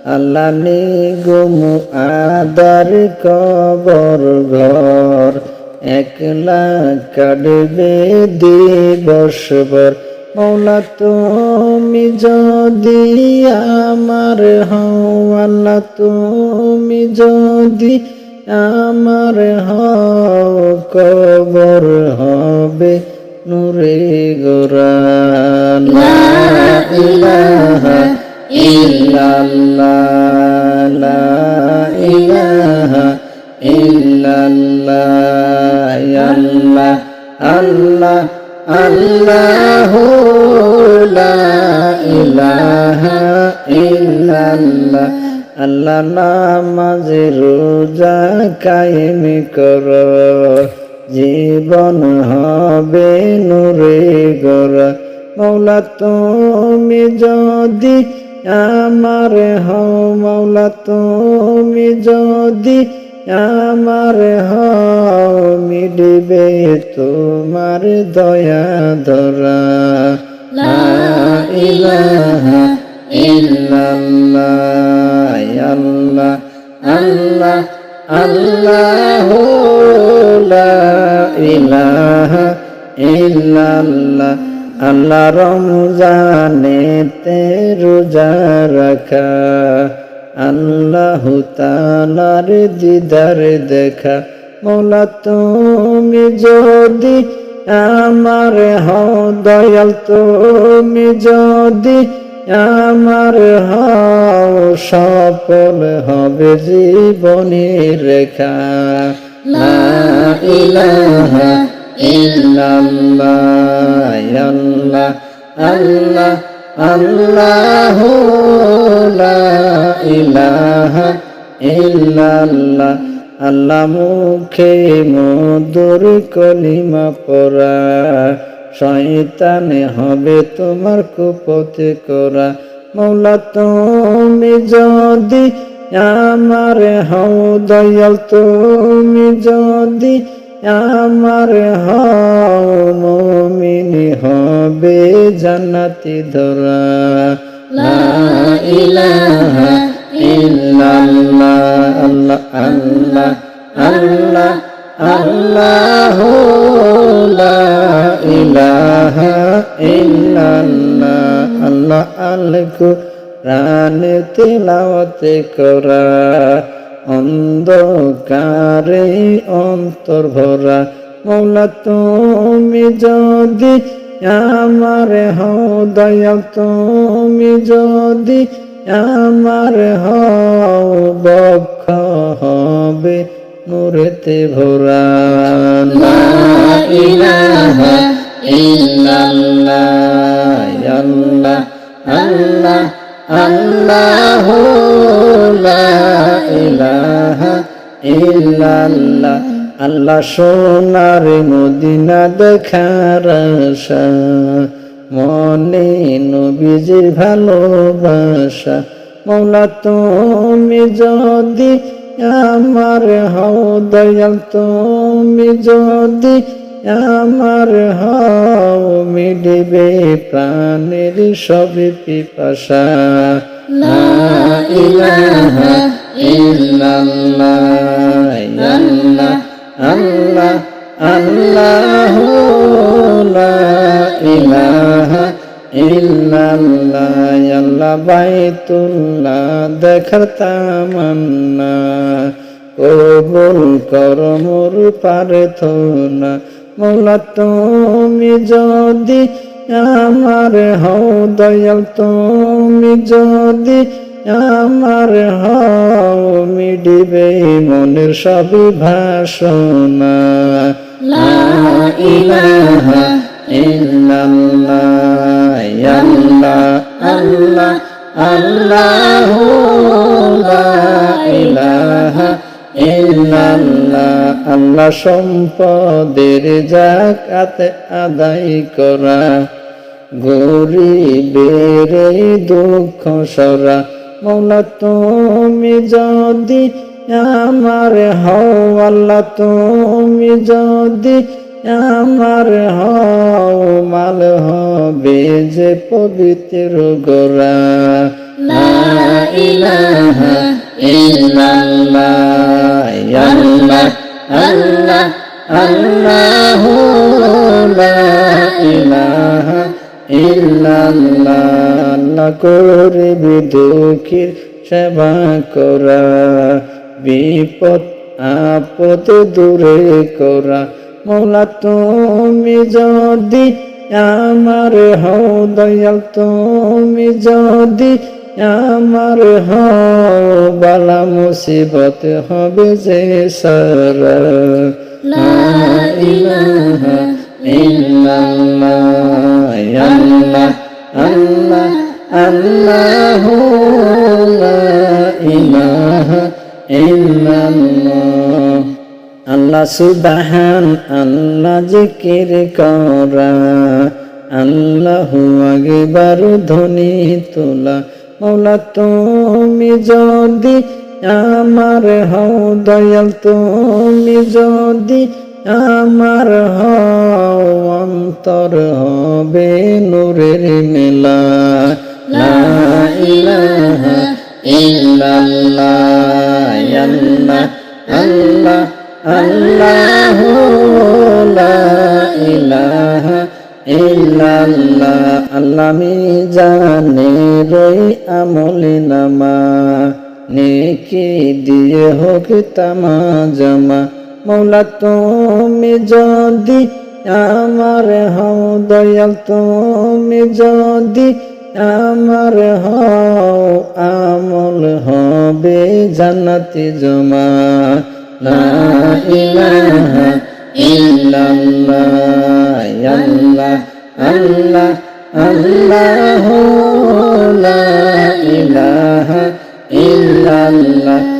আল্লাহ নিগুম আদার কবর ঘর একলা কাটবে দিবস ভর মৌলা তুমি যদি আমার হও আল্লাহ তুমি যদি আমার হও কবর হবে নূরে গোরা লা ইলাহা ইল্লাল্লাহ লা ইলাহা ইল্লাল্লাহ আল্লাহ আল্লাহ আল্লাহু লা ইলাহা ইল্লাল্লাহ আল্লাহ নামাজ রোজা কায়েম করো জীবন হবে নূরে গড়া মৌলা তুমি যদি আমার হও মৌলা তুমি যদি আমার হও মিলবে তোমার দয়া ধরা লা ইলাহা ইল্লাল্লাহ আল্লাহ আল্লাহ আল্লাহু লা ইলাহা ইল্লাল্লাহ আল্লাহ রমজানেতে রোজা রাখা আল্লাহু তাআলার দিদার দেখা মৌলা তুমি যদি আমার হও দয়াল তুমি যদি আমার হও সফল হবে জীবনের রেখা লা ইলাহা ইল্লাল্লাহ আল্লাহ আল্লাহ আল্লাহু লা ইলাহা ইল্লাল্লাহ আল্লাহ মুখে মধুর কলিমা পড়া শয়তানে হবে তোমার কুপথে করা মৌলা তুমি যদি আমার হও দয়াল তুমি যদি আমার হও মুমিন হবে জান্নাতি ধরা লা ইলাহা ইল্লাল্লাহ আল্লাহ আল্লাহ আল্লাহ আল্লাহু লা ইলাহা ইল্লাল্লাহ আল্লাহ আল কুরআন তিলাওয়াত করা অন্ধকারে অন্তর ভরা মৌলা তুমি যদি আমার হও দয়াল তুমি যদি আমার হও বক্ষ হবে নূরেতে ভরা লা ইলাহা ইল্লাল্লাহ আল্লাহ আল্লাহ আল্লাহু লা ইলাহা ইল্লাল্লাহ আল্লাহ সোনার মদিনা দেখার আশা মনে নবীজির ভালোবাসা মৌলা তুমি যদি আমার হও দয়াল তুমি যদি আমার হও মিলবে প্রাণের সব পিপাসা লা ইলাহা ইল্লাল্লাহ আল্লাহ আল্লাহ আল্লাহু লা ইলাহা ইল্লাল্লাহ আল্লাহ বাইতুল্লাহ দেখার তামান্না কবুল কর মোর প্রার্থনা মৌলা তুমি যদি আমার হও দয়াল তুমি যদি আমার হও মিলিবে মনের সব ভাষণা লা ইলাহা ইল্লাল্লাহ আল্লাহ আল্লাহ আল্লাহু লা ইলাহা ইল্লাল্লাহ আল্লাহ সম্পদের যাকাত আদায় করা গরিবের দুঃখ সরা মৌলা তুমি যদি আমার হও আল্লাহ তুমি যদি আমার হও মাল হবে যে পবিত্র গোরা লা ইলাহা ইল্লাল্লাহ আল্লাহ আল্লাহ আল্লাহু লা ইলাহা ইল্লাল্লাহ আল্লাহ করবি দুঃখীর সেবা করা বিপদ আপদ দূরে করা মৌলা তুমি যদি আমার হও দয়াল তুমি যদি আমার হও বালা মুসিবত হবে যে সারা লা ইলাহা ইল্লাল্লাহ আল্লাহ আল্লাহ আল্লাহু লা ইলাহা ইল্লাল্লাহ আল্লাহ সুবহান আল্লাহ জিকির করা আল্লাহু আকবার ধ্বনি তোলা মৌলা তুমি যদি আমার হও দয়াল তুমি যদি আমার হও অন্তর হবে নূরের মেলা লা ইলাহা ইল্লাল্লাহ আল্লাহ আল্লাহ আল্লাহু লা ইলাহা ইল্লাল্লাহ আল্লাহ মিজানে রই আমলে নামা নেকি দিয়ে হোক তামা জমা মৌলা তুমি যদি আমার হও দয়াল তুমি যদি আমার হও আমল হবে জান্নাতে জমা লা ইলাহা ইল্লাল্লাহ আল্লাহ আল্লাহ আল্লাহু লা ইলাহা ইল্লাল্লাহ